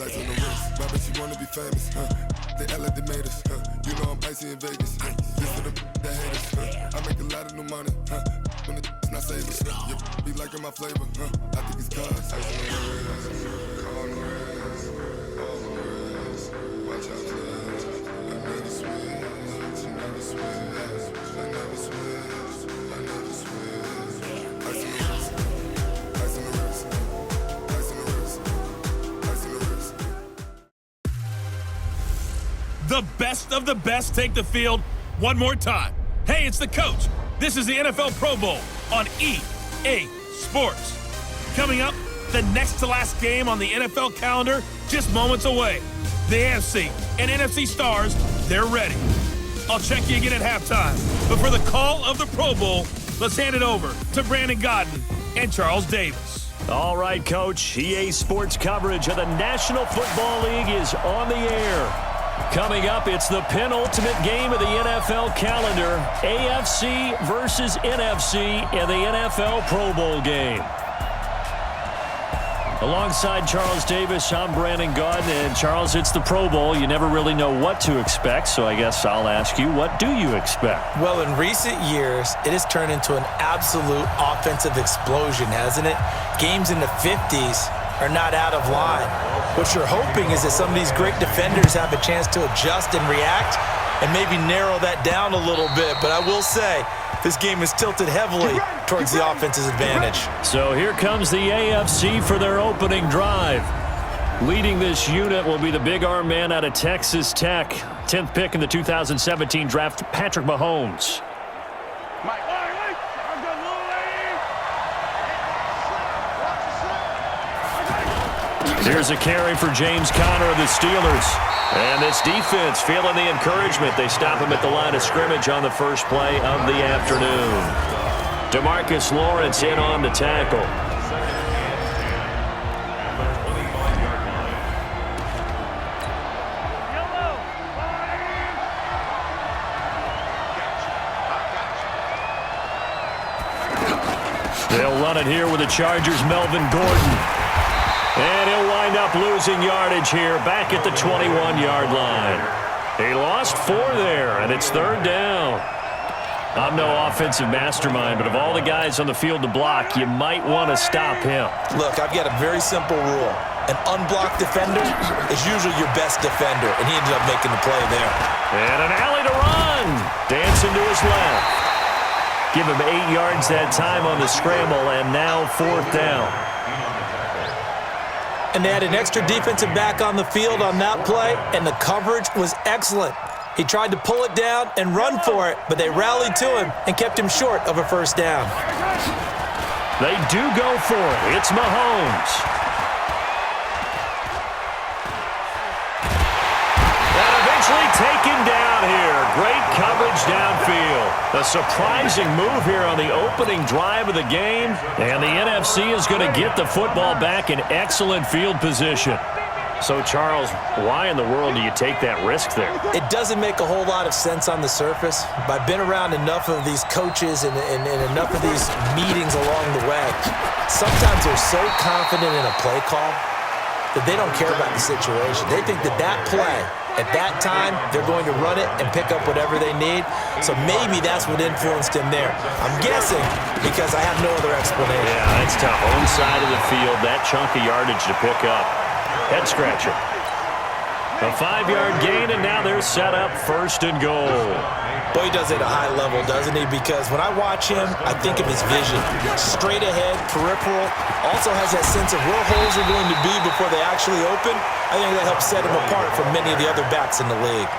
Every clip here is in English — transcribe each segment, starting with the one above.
Ice on the wrist, my bitch, she wanna be famous, They act like they made us, You know I'm icy in Vegas, This for the that hate us, I make a lot of new money, When the not savers, Be liking my flavor, I think it's cause. Ice on the wrist, on the wrist, on the wrist. Watch out, please. I never switch, I never switch, I never switch, I never switch. Ice on the wrist, ice on the wrist, ice on the wrist, ice on the wrist. The best of the best take the field one more time. Hey, it's the coach. This is the NFL Pro Bowl on EA Sports. Coming up, the next to last game on the NFL calendar, just moments away. The AFC and NFC stars, they're ready. I'll check you again at halftime. But for the call of the Pro Bowl, let's hand it over to Brandon Godden and Charles Davis. All right, Coach. EA Sports coverage of the National Football League is on the air. Coming up, it's the penultimate game of the NFL calendar, AFC versus NFC in the NFL Pro Bowl game. Alongside Charles Davis, I'm Brandon Godden. And Charles, it's the Pro Bowl. You never really know what to expect, so I guess I'll ask you, what do you expect? Well, in recent years, it has turned into an absolute offensive explosion, hasn't it? Games in the 50s are not out of line. What you're hoping is that some of these great defenders have a chance to adjust and react and maybe narrow that down a little bit. But I will say, this game is tilted heavily towards the offense's advantage. So here comes the AFC for their opening drive. Leading this unit will be the big arm man out of Texas Tech. 10th pick in the 2017 draft, Patrick Mahomes. Here's a carry for James Conner of the Steelers. And this defense feeling the encouragement. They stop him at the line of scrimmage on the first play of the afternoon. DeMarcus Lawrence in on the tackle. They'll run it here with the Chargers' Melvin Gordon. And he'll wind up losing yardage here back at the 21-yard line. He lost 4 there, and it's 3rd down. I'm no offensive mastermind, but of all the guys on the field to block, you might want to stop him. Look, I've got a very simple rule. An unblocked defender is usually your best defender, and he ended up making the play there. And an alley to run. Dancing to his left. Give him 8 yards that time on the scramble, and now 4th down. And they had an extra defensive back on the field on that play, and the coverage was excellent. He tried to pull it down and run for it, but they rallied to him and kept him short of a 1st down. They do go for it. It's Mahomes. And eventually taken down here. Great coverage downfield. A surprising move here on the opening drive of the game. And the NFC is going to get the football back in excellent field position. So, Charles, why in the world do you take that risk there? It doesn't make a whole lot of sense on the surface, but I've been around enough of these coaches and enough of these meetings along the way. Sometimes they're so confident in a play call that they don't care about the situation. They think that that play, at that time, they're going to run it and pick up whatever they need. So maybe that's what influenced him there. I'm guessing because I have no other explanation. Yeah, that's tough. Own side of the field, that chunk of yardage to pick up. Head scratcher. A 5-yard gain, and now they're set up 1st and goal. Boy, he does it at a high level, doesn't he? Because when I watch him, I think of his vision. Straight ahead, peripheral. Also has that sense of where holes are going to be before they actually open. I think that helps set him apart from many of the other backs in the league.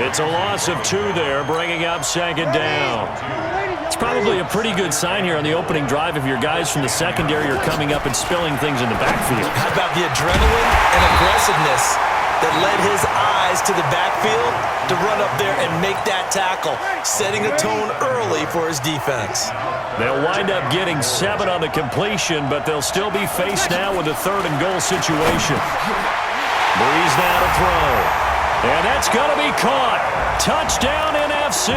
It's a loss of 2 there, bringing up 2nd down. It's probably a pretty good sign here on the opening drive if your guys from the secondary are coming up and spilling things in the backfield. How about the adrenaline and aggressiveness that led his eyes to the backfield to run up there and make that tackle, setting a tone early for his defense. They'll wind up getting 7 on the completion, but they'll still be faced now with a 3rd and goal situation. Breeze now to throw. And that's going to be caught. Touchdown NFC.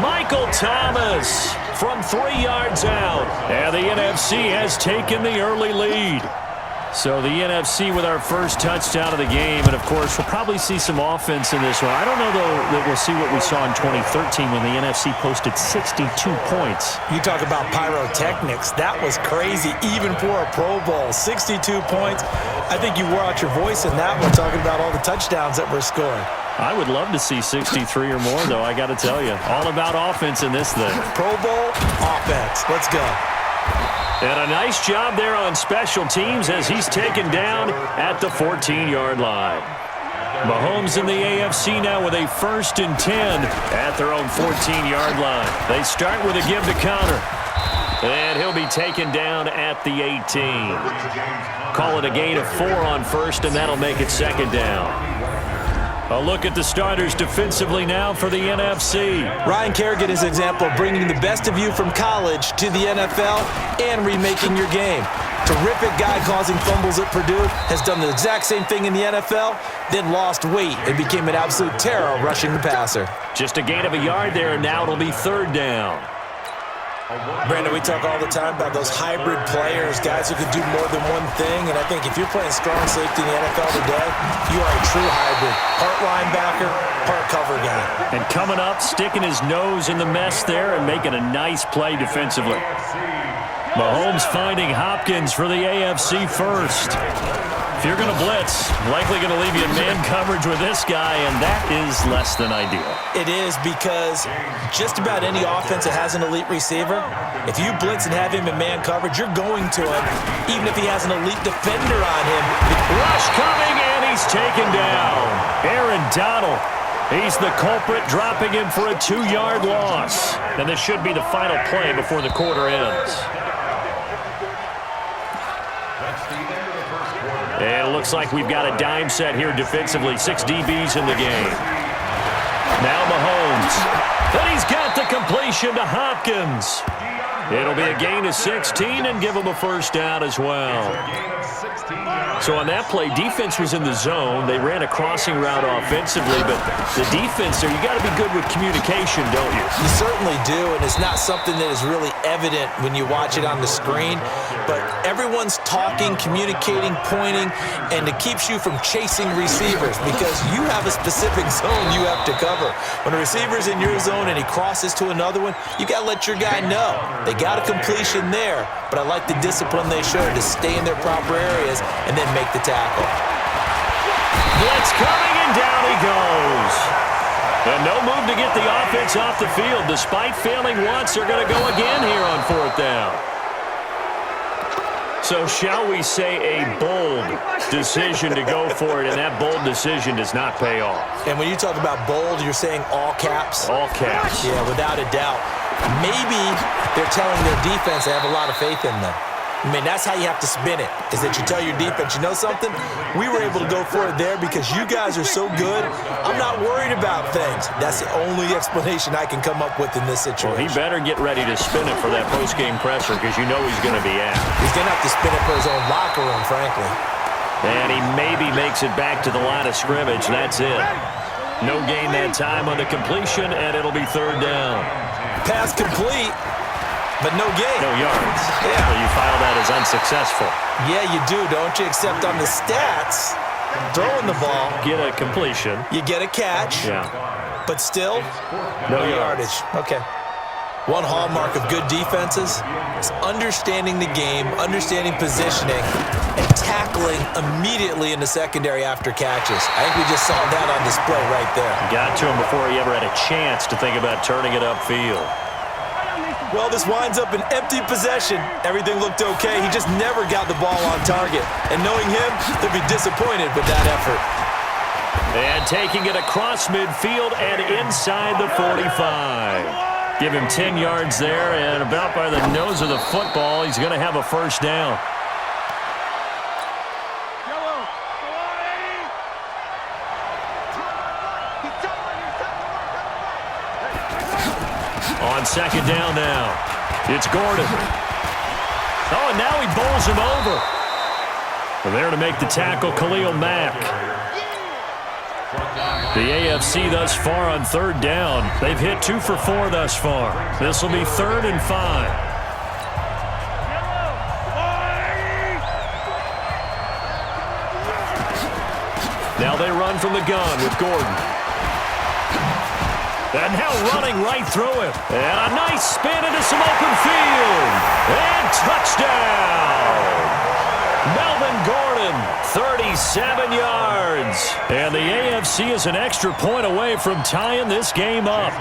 Michael Thomas from 3 yards out. And the NFC has taken the early lead. So the NFC with our first touchdown of the game, and of course we'll probably see some offense in this one. I don't know though that we'll see what we saw in 2013 when the NFC posted 62 points. You talk about pyrotechnics. That was crazy even for a Pro Bowl. 62 points. I think you wore out your voice in that one talking about all the touchdowns that were scored. I would love to see 63 or more though, I got to tell you. All about offense in this thing. Pro Bowl offense. Let's go. And a nice job there on special teams as he's taken down at the 14-yard line. Mahomes in the AFC now with a 1st and 10 at their own 14-yard line. They start with a give to counter. And he'll be taken down at the 18. Call it a gain of 4 on 1st, and that'll make it 2nd down. A look at the starters defensively now for the NFC. Ryan Kerrigan is an example of bringing the best of you from college to the NFL and remaking your game. Terrific guy causing fumbles at Purdue, has done the exact same thing in the NFL, then lost weight and became an absolute terror rushing the passer. Just a gain of a yard there, and now it'll be 3rd down. Brandon, we talk all the time about those hybrid players, guys who can do more than one thing, and I think if you're playing strong safety in the NFL today, you are a true hybrid. Part linebacker, part cover guy. And coming up, sticking his nose in the mess there and making a nice play defensively. Mahomes finding Hopkins for the AFC first. If you're going to blitz, likely going to leave you in man coverage with this guy, and that is less than ideal. It is, because just about any offense that has an elite receiver, if you blitz and have him in man coverage, you're going to him, even if he has an elite defender on him. Rush coming, and he's taken down. Aaron Donald. He's the culprit, dropping him for a 2-yard loss. And this should be the final play before the quarter ends. And it looks like we've got a dime set here defensively. 6 DBs in the game. Now Mahomes. Then he's got the completion to Hopkins. It'll be a gain of 16 and give him a 1st down as well. So on that play, defense was in the zone. They ran a crossing route offensively, but the defense there, you got to be good with communication, don't you? You certainly do, and it's not something that is really evident when you watch it on the screen, but everyone's talking, communicating, pointing, and it keeps you from chasing receivers because you have a specific zone you have to cover. When a receiver's in your zone and he crosses to another one, you got to let your guy know. They got a completion there, but I like the discipline they showed to stay in their proper areas and then make the tackle. Blitz coming, and down he goes. And no move to get the offense off the field. Despite failing once, they're going to go again here on 4th down. So shall we say a bold decision to go for it, and that bold decision does not pay off. And when you talk about bold, you're saying all caps? All caps. Yeah, without a doubt. Maybe they're telling their defense they have a lot of faith in them. I mean, that's how you have to spin it, is that you tell your defense, you know something? We were able to go for it there because you guys are so good. I'm not worried about things. That's the only explanation I can come up with in this situation. Well, he better get ready to spin it for that post-game presser because you know he's going to be at. He's going to have to spin it for his own locker room, frankly. And he maybe makes it back to the line of scrimmage. That's it. No gain that time on the completion, and it'll be 3rd down. Pass complete, but no gain. No yards. Yeah. So you file that as unsuccessful. Yeah, you do, don't you? Except on the stats, throwing the ball. Get a completion. You get a catch. Yeah. But still, no yardage. Okay. One hallmark of good defenses is understanding the game, understanding positioning, and tackling immediately in the secondary after catches. I think we just saw that on display right there. Got to him before he ever had a chance to think about turning it upfield. Well, this winds up an empty possession. Everything looked okay. He just never got the ball on target. And knowing him, he'll be disappointed with that effort. And taking it across midfield and inside the 45. Give him 10 yards there, and about by the nose of the football, he's going to have a 1st down. On 2nd down now, it's Gordon. Oh, and now he bowls him over. And there to make the tackle, Khalil Mack. The AFC thus far on 3rd down. They've hit 2 for 4 thus far. This will be 3rd and 5. Now they run from the gun with Gordon. And now running right through him. And a nice spin into some open field. And touchdown! Melvin Gordon, 37 yards. And the AFC is an extra point away from tying this game up.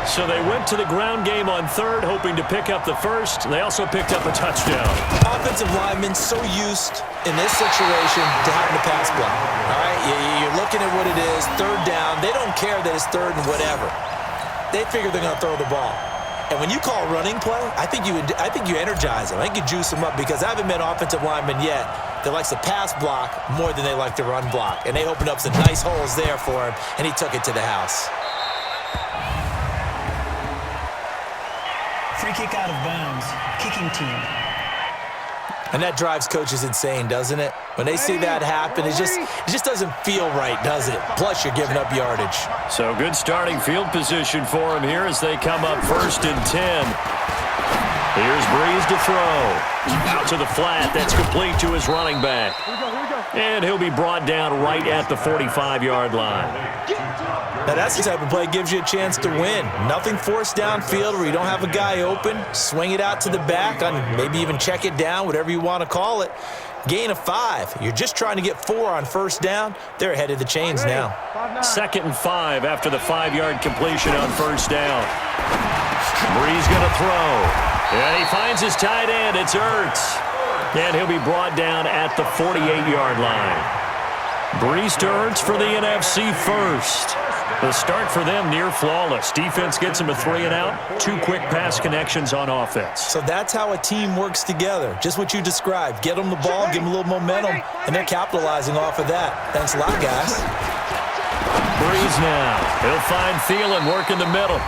So they went to the ground game on third, hoping to pick up the first. They also picked up a touchdown. Offensive linemen so used in this situation to having to pass block. All right, you're looking at what it is, third down. They don't care that it's third and whatever. They figure they're going to throw the ball. And when you call running play, I think you energize them. I think you juice them up because I haven't met offensive linemen yet that likes to pass block more than they like to run block. And they opened up some nice holes there for him, and he took it to the house. Free kick out of bounds. Kicking team. And that drives coaches insane, doesn't it? When they see that happen, it just doesn't feel right, does it? Plus, you're giving up yardage. So good starting field position for him here as they come up 1st and 10. Here's Breeze to throw. Out to the flat. That's complete to his running back. And he'll be brought down right at the 45-yard line. Now, that's the type of play that gives you a chance to win. Nothing forced downfield where you don't have a guy open. Swing it out to the back, maybe even check it down, whatever you want to call it. Gain of 5. You're just trying to get 4 on first down. They're ahead of the chains now. 2nd and 5 after the 5-yard completion on first down. Breeze going to throw. And he finds his tight end. It's Ertz. And he'll be brought down at the 48-yard line. Breeze to Ertz for the NFC first. The start for them near flawless. Defense gets him a 3-and-out. 2 quick pass connections on offense. So that's how a team works together. Just what you described. Get them the ball, give them a little momentum, and they're capitalizing off of that. Thanks a lot, guys. Breeze now. He'll find Thielen working the middle.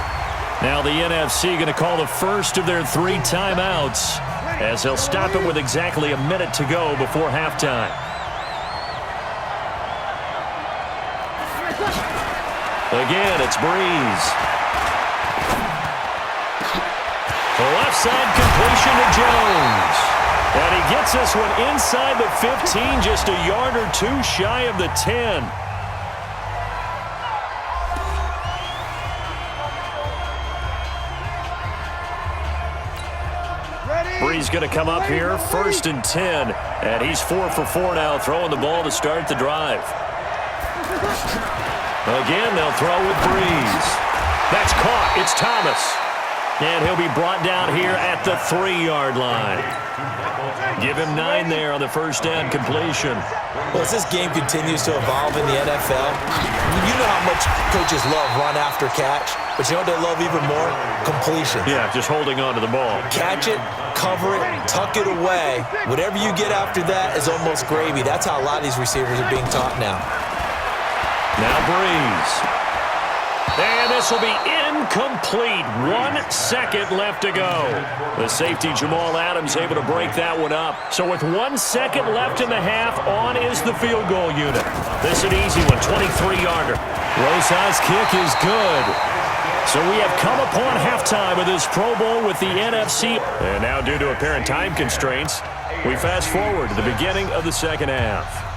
Now the NFC going to call the first of their 3 timeouts as they'll stop it with exactly a minute to go before halftime. Again, it's Breeze. The left side completion to Jones. And he gets this one inside the 15, just a yard or 2 shy of the 10. Breeze going to come up here, 1st and 10. And he's 4 for 4 now, throwing the ball to start the drive. Again, they'll throw with Breeze. That's caught. It's Thomas. And he'll be brought down here at the 3-yard line. Give him 9 there on the first down completion. Well, as this game continues to evolve in the NFL, you know how much coaches love run after catch, but you know what they love even more? Completion. Yeah, just holding on to the ball. Catch it, cover it, tuck it away. Whatever you get after that is almost gravy. That's how a lot of these receivers are being taught now. Now Breeze. And this will be incomplete. 1 second left to go. The safety Jamal Adams able to break that one up. So with 1 second left in the half, on is the field goal unit. This is an easy one, 23-yarder. Rosa's kick is good. So we have come upon halftime of this Pro Bowl with the NFC. And now due to apparent time constraints, we fast forward to the beginning of the second half.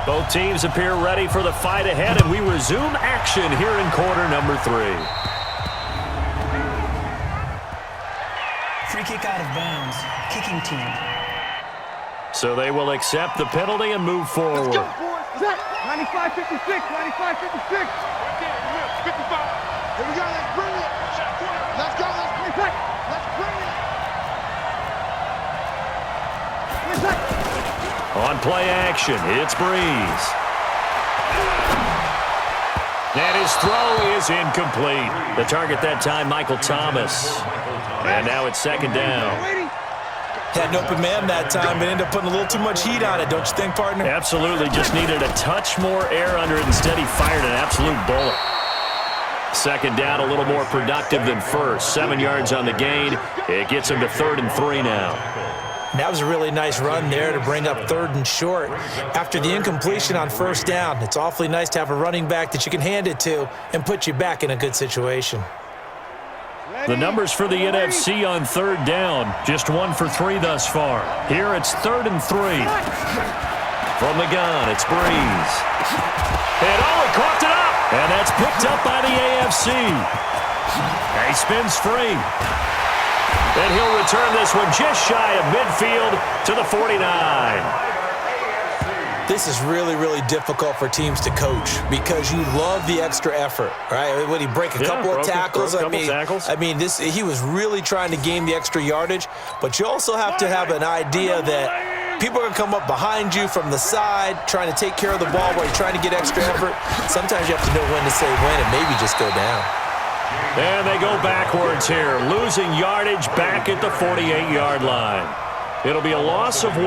Both teams appear ready for the fight ahead, and we resume action here in quarter number 3. Free kick out of bounds. Kicking team. So they will accept the penalty and move forward. Let's go, boys. Set. 95-56. 95-56. 55. Here we go. Let's bring it. Let's go. Let's bring it. Let's bring it. 20 seconds. On play action, it's Breeze. And his throw is incomplete. The target that time, Michael Thomas. And now it's 2nd down. Had an open man that time, but ended up putting a little too much heat on it, don't you think, partner? Absolutely, just needed a touch more air under it. Instead, he fired an absolute bullet. 2nd down, a little more productive than first. 7 yards on the gain. It gets him to 3rd and 3 now. And that was a really nice run there to bring up 3rd and short. After the incompletion on first down, it's awfully nice to have a running back that you can hand it to and put you back in a good situation. The numbers for the NFC on third down, just 1 for 3 thus far. Here it's 3rd and 3. From the gun, it's Breeze. And he coughed it up. And that's picked up by the AFC. He spins free. And he'll return this one just shy of midfield to the 49. This is really, really difficult for teams to coach because you love the extra effort, right? When he break a couple of tackles, he was really trying to gain the extra yardage, but you also have to have an idea that people are going to come up behind you from the side trying to take care of the ball while you're trying to get extra effort. Sometimes you have to know when to say when and maybe just go down. And they go backwards here, losing yardage back at the 48-yard line. It'll be a loss of 1,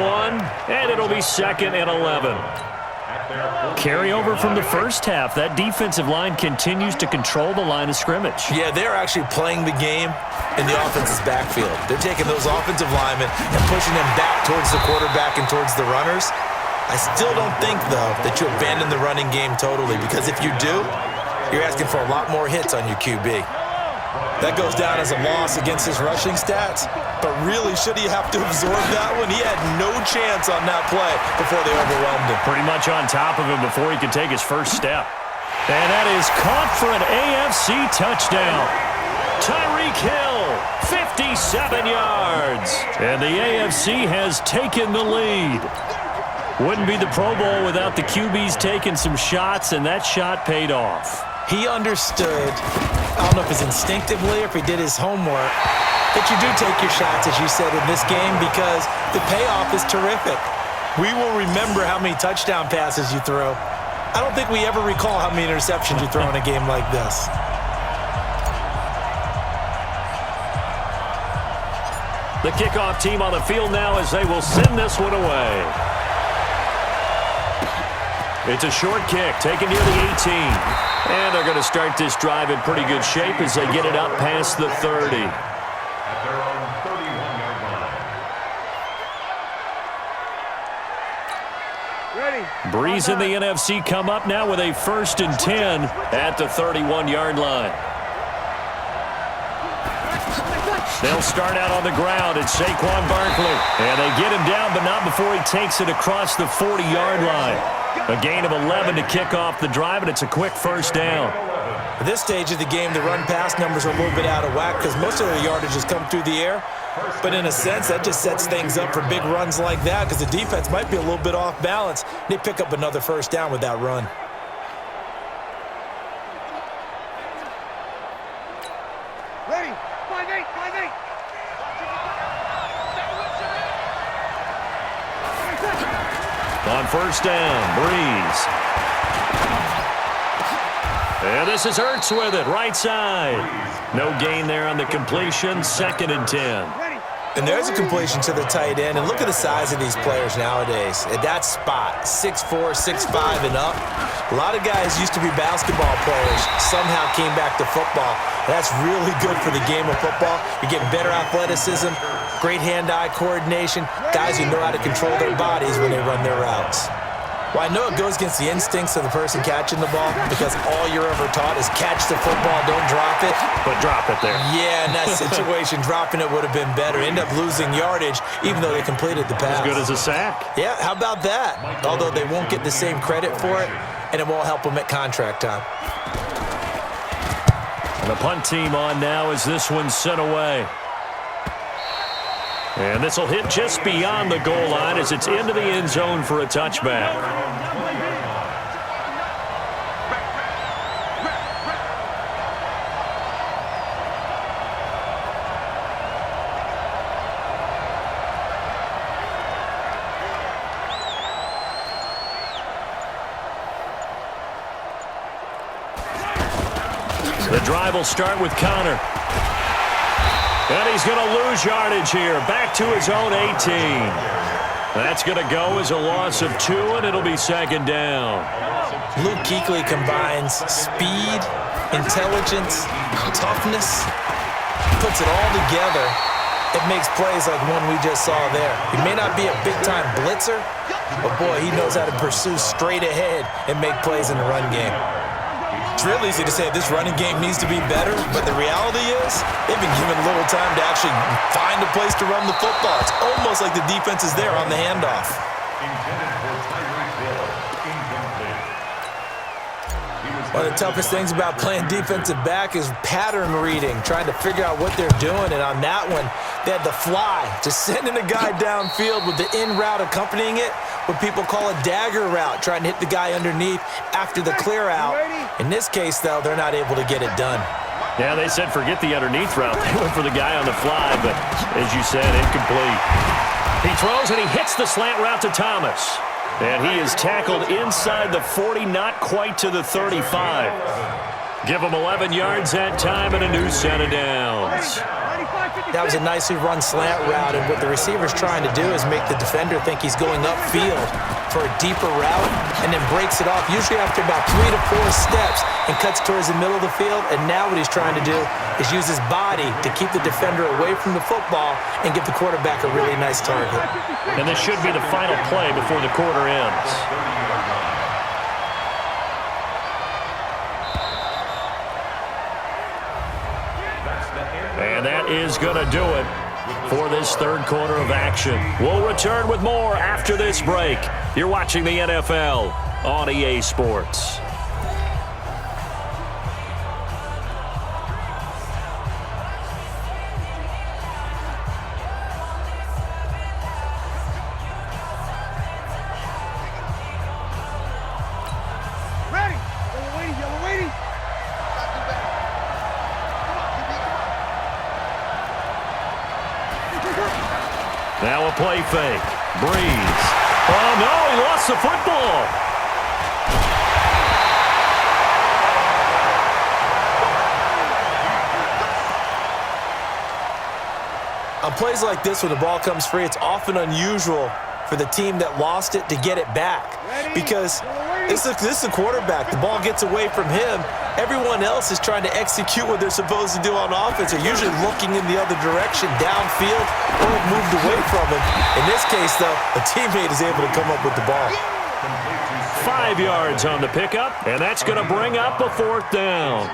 and it'll be 2nd and 11. Carry over from the first half. That defensive line continues to control the line of scrimmage. Yeah, they're actually playing the game in the offense's backfield. They're taking those offensive linemen and pushing them back towards the quarterback and towards the runners. I still don't think, though, that you abandon the running game totally, because if you do, you're asking for a lot more hits on your QB. That goes down as a loss against his rushing stats, but really, should he have to absorb that one? He had no chance on that play before they overwhelmed him. Pretty much on top of him before he could take his first step. And that is caught for an AFC touchdown. Tyreek Hill, 57 yards. And the AFC has taken the lead. Wouldn't be the Pro Bowl without the QBs taking some shots, and that shot paid off. He understood, I don't know if it's instinctively or if he did his homework, that you do take your shots, as you said, in this game because the payoff is terrific. We will remember how many touchdown passes you throw. I don't think we ever recall how many interceptions you throw in a game like this. The kickoff team on the field now as they will send this one away. It's a short kick taken near the 18. And they're going to start this drive in pretty good shape as they get it up past the 30. Breeze and the NFC come up now with a 1st and 10 at the 31-yard line. They'll start out on the ground. It's Saquon Barkley. And they get him down, but not before he takes it across the 40-yard line. A gain of 11 to kick off the drive, and it's a quick first down. At this stage of the game, the run-pass numbers are a little bit out of whack because most of the yardage has come through the air. But in a sense, that just sets things up for big runs like that because the defense might be a little bit off balance. They pick up another first down with that run. Ready? 5-8, 5-8. On first down, Breeze. And this is Ertz with it, right side. No gain there on the completion, 2nd and 10. And there's a completion to the tight end. And look at the size of these players nowadays. At that spot, 6'4", 6'5", and up. A lot of guys used to be basketball players, somehow came back to football. That's really good for the game of football. You're getting better athleticism, great hand-eye coordination, guys who know how to control their bodies when they run their routes. Well, I know it goes against the instincts of the person catching the ball because all you're ever taught is catch the football, don't drop it. But drop it there. Yeah, in that situation, dropping it would have been better. End up losing yardage even though they completed the pass. As good as a sack. Yeah, how about that? Although they won't get the same credit for it, and it won't help them at contract time. And the punt team on now as this one's sent away. And this will hit just beyond the goal line as it's into the end zone for a touchback. The drive will start with Connor. And he's going to lose yardage here. Back to his own 18. That's going to go as a loss of 2, and it'll be 2nd down. Luke Kuechly combines speed, intelligence, toughness, puts it all together. It makes plays like one we just saw there. He may not be a big-time blitzer, but boy, he knows how to pursue straight ahead and make plays in the run game. It's real easy to say this running game needs to be better, but the reality is they've been given little time to actually find a place to run the football. It's almost like the defense is there on the handoff. One of the toughest things about playing defensive back is pattern reading, trying to figure out what they're doing. And on that one, they had the fly, just sending a guy downfield with the in route accompanying it, what people call a dagger route, trying to hit the guy underneath after the clear out. In this case, though, they're not able to get it done. Yeah, they said forget the underneath route. They went for the guy on the fly, but as you said, incomplete. He throws and he hits the slant route to Thomas. And he is tackled inside the 40, not quite to the 35. Give him 11 yards that time and a new set of downs. That was a nicely run slant route, and what the receiver's trying to do is make the defender think he's going upfield for a deeper route and then breaks it off, usually after about 3 to 4 steps, and cuts towards the middle of the field. And now what he's trying to do is use his body to keep the defender away from the football and give the quarterback a really nice target. And this should be the final play before the quarter ends. And that is going to do it for this third quarter of action. We'll return with more after this break. You're watching the NFL on EA Sports. Ready. Yellow waiting. Now a play fake. Breeze. Oh, no, he lost the football. On plays like this, when the ball comes free, it's often unusual for the team that lost it to get it back, because this is the quarterback. The ball gets away from him. Everyone else is trying to execute what they're supposed to do on offense. They're usually looking in the other direction, downfield, or moved away from him. In this case, though, a teammate is able to come up with the ball. 5 yards on the pickup, and that's going to bring up a fourth down.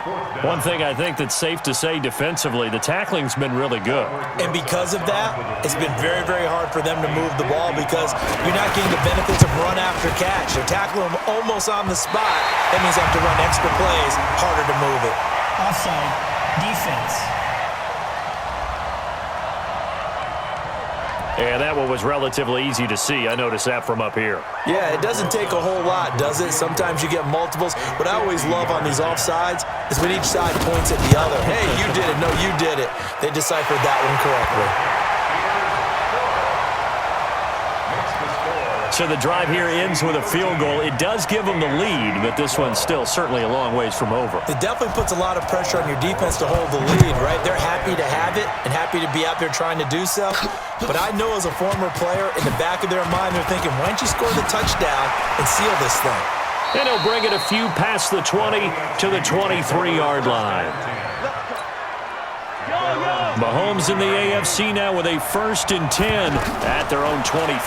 One thing I think that's safe to say defensively, the tackling's been really good. And because of that, it's been very, very hard for them to move the ball because you're not getting the benefits of run after catch. They're tackling them almost on the spot. That means they have to run extra plays, harder to move it. Offside. Defense. And that one was relatively easy to see. I noticed that from up here. Yeah, it doesn't take a whole lot, does it? Sometimes you get multiples. What I always love on these offsides is when each side points at the other. Hey, you did it. No, you did it. They deciphered that one correctly. So the drive here ends with a field goal. It does give them the lead, but this one's still certainly a long ways from over. It definitely puts a lot of pressure on your defense to hold the lead, right? They're happy to have it and happy to be out there trying to do so. But I know as a former player, in the back of their mind, they're thinking, why don't you score the touchdown and seal this thing? And he'll bring it a few past the 20 to the 23-yard line. Mahomes in the AFC now with a 1st and 10 at their own 23.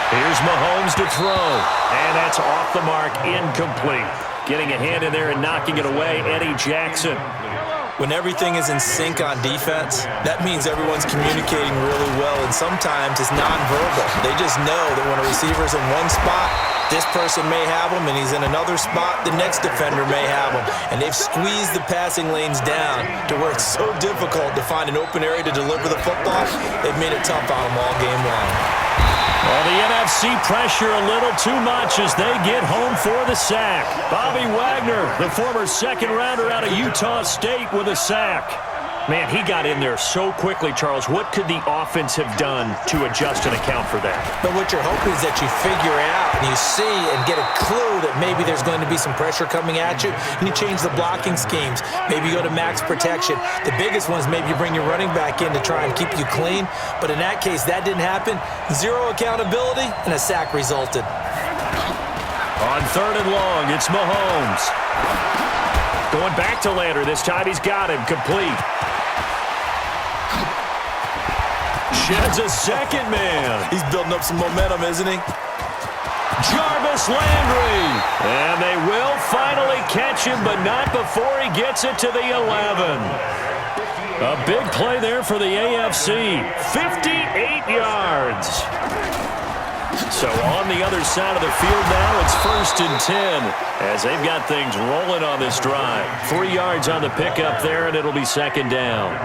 Here's Mahomes to throw, and that's off the mark, incomplete. Getting a hand in there and knocking it away, Eddie Jackson. When everything is in sync on defense, that means everyone's communicating really well, and sometimes it's nonverbal. They just know that when a receiver's in one spot, this person may have him, and he's in another spot, the next defender may have him. And they've squeezed the passing lanes down to where it's so difficult to find an open area to deliver the football. They've made it tough on them all game long. Well, the NFC pressure a little too much as they get home for the sack. Bobby Wagner, the former second-rounder out of Utah State, with a sack. Man, he got in there so quickly, Charles. What could the offense have done to adjust and account for that? But what you're hoping is that you figure out and you see and get a clue that maybe there's going to be some pressure coming at you, and you change the blocking schemes. Maybe you go to max protection. The biggest one is maybe you bring your running back in to try and keep you clean. But in that case, that didn't happen. Zero accountability, and a sack resulted. On 3rd and long, it's Mahomes. Going back to Lander. This time he's got him complete. Sheds a second man. He's building up some momentum, isn't he? Jarvis Landry. And they will finally catch completion, but not before he gets it to the 11. A big play there for the AFC. 58 yards. So on the other side of the field now, it's 1st and 10 as they've got things rolling on this drive. 3 yards on the pickup there, and it'll be 2nd down.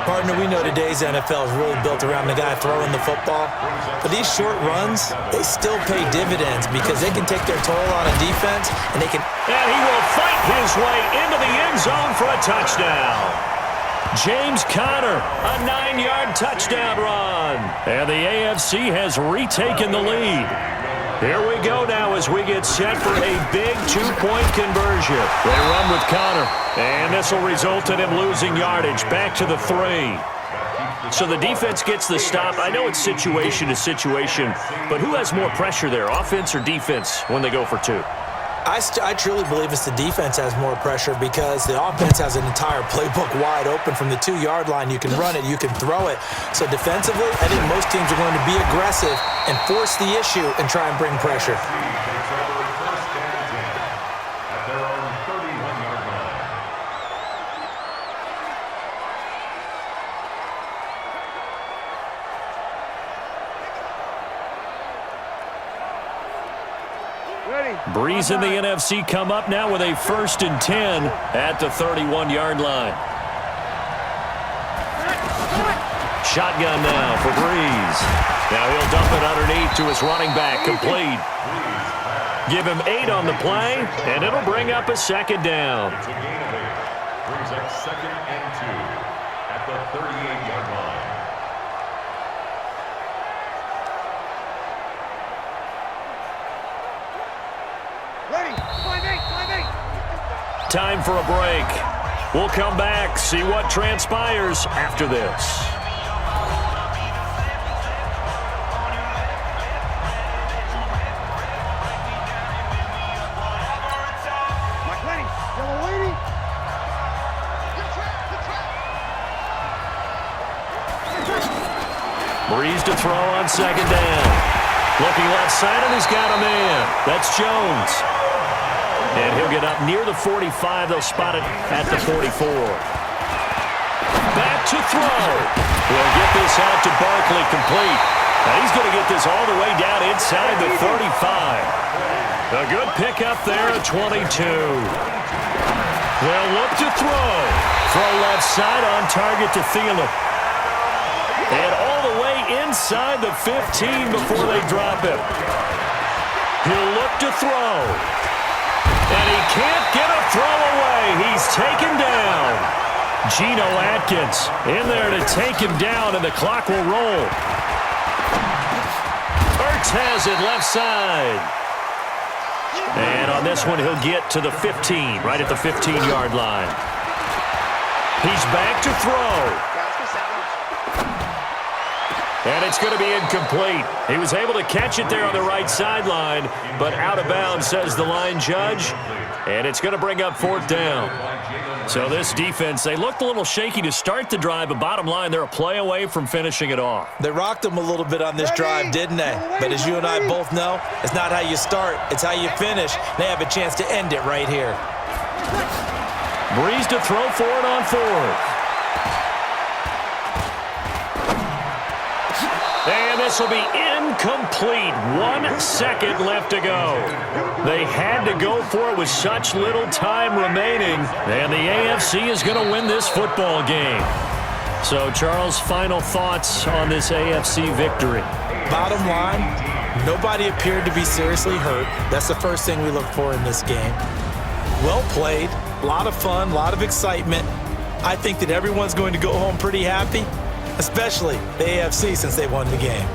Partner, we know today's NFL is really built around the guy throwing the football. But these short runs, they still pay dividends because they can take their toll on a defense, and they can... And he will fight his way into the end zone for a touchdown. James Conner, a 9-yard touchdown run. And the AFC has retaken the lead. Here we go now as we get set for a big 2-point conversion. They run with Conner, and this will result in him losing yardage back to the 3. So the defense gets the stop. I know it's situation to situation, but who has more pressure there, offense or defense, when they go for 2? I truly believe it's the defense has more pressure because the offense has an entire playbook wide open from the 2-yard line. You can run it, you can throw it. So defensively, I think most teams are going to be aggressive and force the issue and try and bring pressure. Breeze in the NFC come up now with a 1st and 10 at the 31-yard line. Shotgun now for Breeze. Now he'll dump it underneath to his running back, complete. Give him 8 on the play, and it'll bring up a 2nd down. Brings up 2nd and 2 at the 38-yard line. Time for a break. We'll come back, see what transpires after this. Breeze to throw on 2nd down. Looking left side, and he's got a man. That's Jones. And he'll get up near the 45. They'll spot it at the 44. Back to throw. He'll get this out to Barkley, complete. Now he's going to get this all the way down inside the 35. A good pickup there at 22. They'll look to throw. Throw left side on target to Thielen. And all the way inside the 15 before they drop him. He'll look to throw. And he can't get a throw away. He's taken down. Geno Atkins in there to take him down, and the clock will roll. Ertz has it left side. And on this one, he'll get to the 15, right at the 15-yard line. He's back to throw. And it's going to be incomplete. He was able to catch it there on the right sideline, but out of bounds, says the line judge. And it's going to bring up 4th down. So this defense, they looked a little shaky to start the drive, but bottom line, they're a play away from finishing it off. They rocked them a little bit on this drive, didn't they? But as you and I both know, it's not how you start, it's how you finish. They have a chance to end it right here. Breeze to throw for it on 4th. And this will be incomplete. 1 second left to go. They had to go for it with such little time remaining. And the AFC is going to win this football game. So, Charles, final thoughts on this AFC victory? Bottom line, nobody appeared to be seriously hurt. That's the first thing we look for in this game. Well played, a lot of fun, a lot of excitement. I think that everyone's going to go home pretty happy, especially the AFC since they won the game.